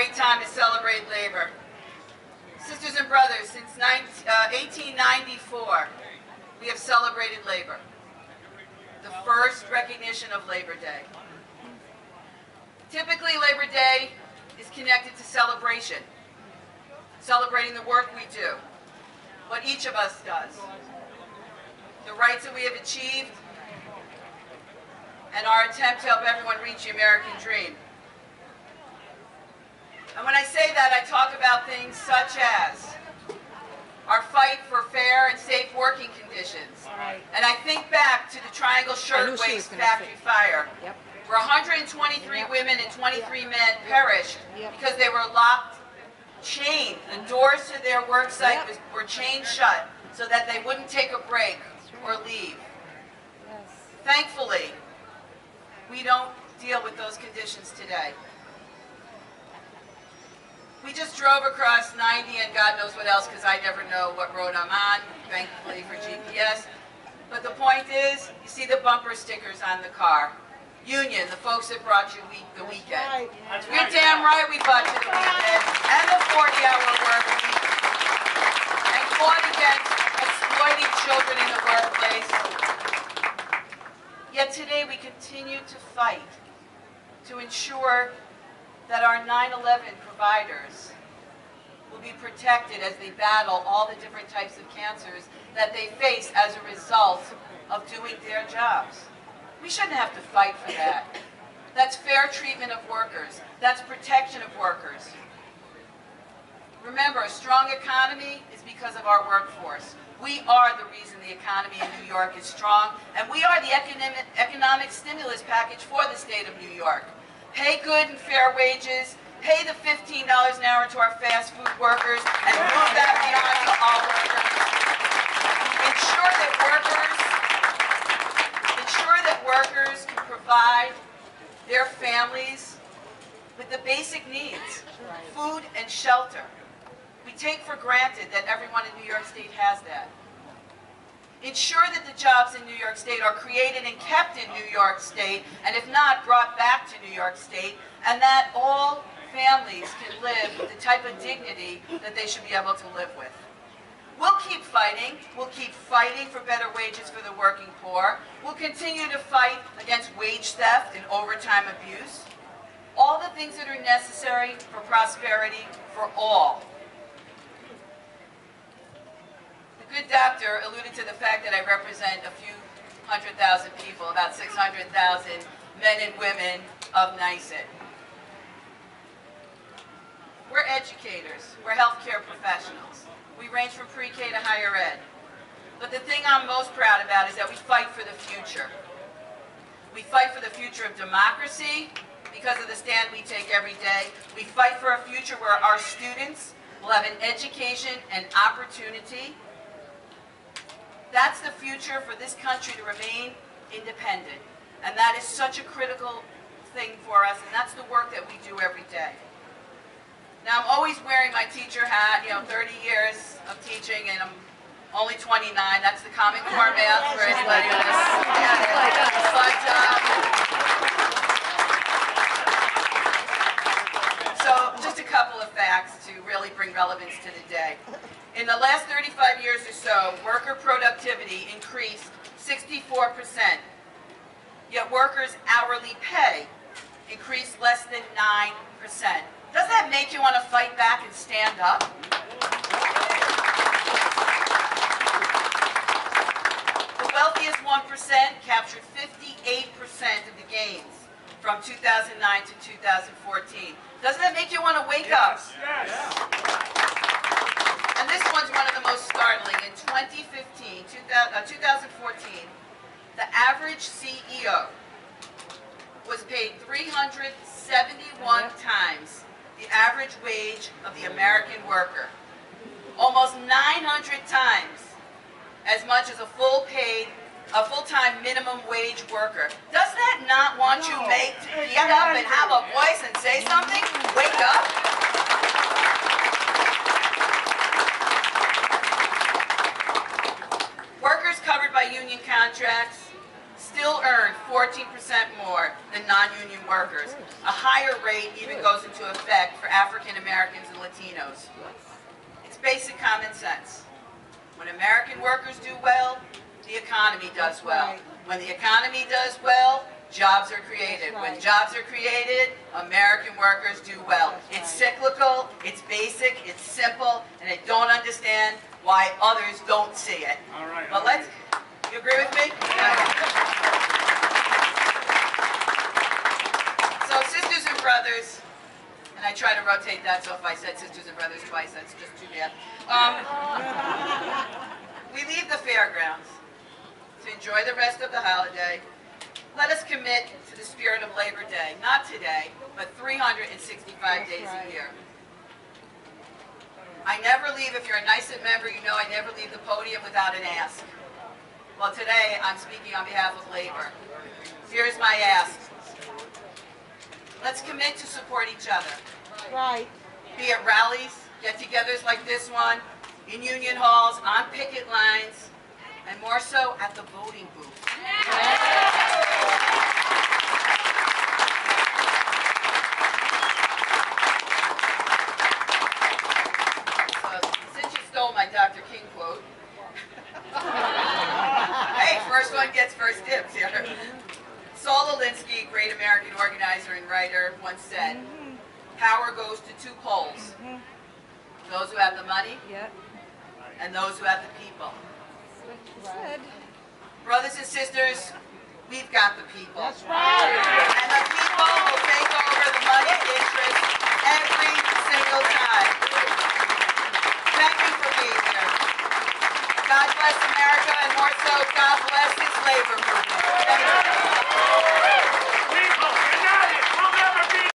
great time to celebrate labor. Sisters and brothers, since 1894, we have celebrated labor. The first recognition of Labor Day. Typically, Labor Day is connected to celebration, celebrating the work we do, what each of us does, the rights that we have achieved, and our attempt to help everyone reach the American dream. And when I say that, I talk about things such as our fight for fair and safe working conditions. And I think back to the Triangle Shirtwaist Factory fire, where 123 women and 23 men perished because they were locked, chained. The doors to their work site were chained shut so that they wouldn't take a break or leave. Thankfully, we don't deal with those conditions today. We just drove across 90 and God knows what else, because I never know what road I'm on, thankfully for GPS. But the point is, you see the bumper stickers on the car. Union, the folks that brought you the weekend. You're damn right we brought you the weekend, and the 40-hour work week, and fought against exploiting children in the workplace. Yet today we continue to fight to ensure that our 9/11 providers will be protected as they battle all the different types of cancers that they face as a result of doing their jobs. We shouldn't have to fight for that. That's fair treatment of workers. That's protection of workers. Remember, a strong economy is because of our workforce. We are the reason the economy in New York is strong, and we are the economic stimulus package for the state of New York. Pay good and fair wages, pay the $15 an hour to our fast food workers, and move that beyond to all workers. Ensure that workers can provide their families with the basic needs, food and shelter. We take for granted that everyone in New York State has that. Ensure that the jobs in New York State are created and kept in New York State, and if not, brought back to New York State, and that all families can live with the type of dignity that they should be able to live with. We'll keep fighting. We'll keep fighting for better wages for the working poor. We'll continue to fight against wage theft and overtime abuse. All the things that are necessary for prosperity for all. The good doctor alluded to the fact that I represent a few 100,000 people, about 600,000 men and women of NYSUT. We're educators. We're healthcare professionals. We range from pre-K to higher ed. But the thing I'm most proud about is that we fight for the future. We fight for the future of democracy because of the stand we take every day. We fight for a future where our students will have an education and opportunity. That's the future for this country to remain independent. And that is such a critical thing for us, and that's the work that we do every day. Now, I'm always wearing my teacher hat, 30 years of teaching, and I'm only 29. That's the Common Core math for anybody who's So, just a couple of facts to really bring relevance to the day. In the last 35 years or so, worker productivity increased 64%, yet workers' hourly pay increased less than 9%. Doesn't that make you want to fight back and stand up? The wealthiest 1% captured 58% of the gains from 2009 to 2014. Doesn't that make you want to wake up? Yes. And this one's one of the most startling. In 2014, the average CEO was paid 371 times the average wage of the American worker. Almost 900 times as much as a full-time minimum wage worker. Does that not want you to get up and have a voice and say something? Wake up. Workers covered by union contracts still earn 14% more than non-union workers. A higher rate even goes into effect for African Americans and Latinos. It's basic common sense. When American workers do well, the economy does well. When the economy does well, jobs are created. When jobs are created, American workers do well. It's cyclical, it's basic, it's simple, and I don't understand why others don't see it. All right. But let's, you agree with me? So sisters and brothers, and I try to rotate that, so if I said sisters and brothers twice, that's just too bad. We leave the fairgrounds to enjoy the rest of the holiday. Let us commit to the spirit of Labor Day, not today, but 365 days a year. I never leave, if you're a NYSUT member, you know I never leave the podium without an ask. Well, today I'm speaking on behalf of labor. Here's my ask. Let's commit to support each other. Right. Be it rallies, get-togethers like this one, in union halls, on picket lines, and more so at the voting booth. So, since you stole my Dr. King quote, hey, first one gets first dibs here. Saul Alinsky, great American organizer and writer, once said, power goes to two poles. Those who have the money and those who have the people. Brothers and sisters, we've got the people. That's right. And the people will take over the money interest every single time. Thank you for being here. God bless America, and more so, God bless this labor movement.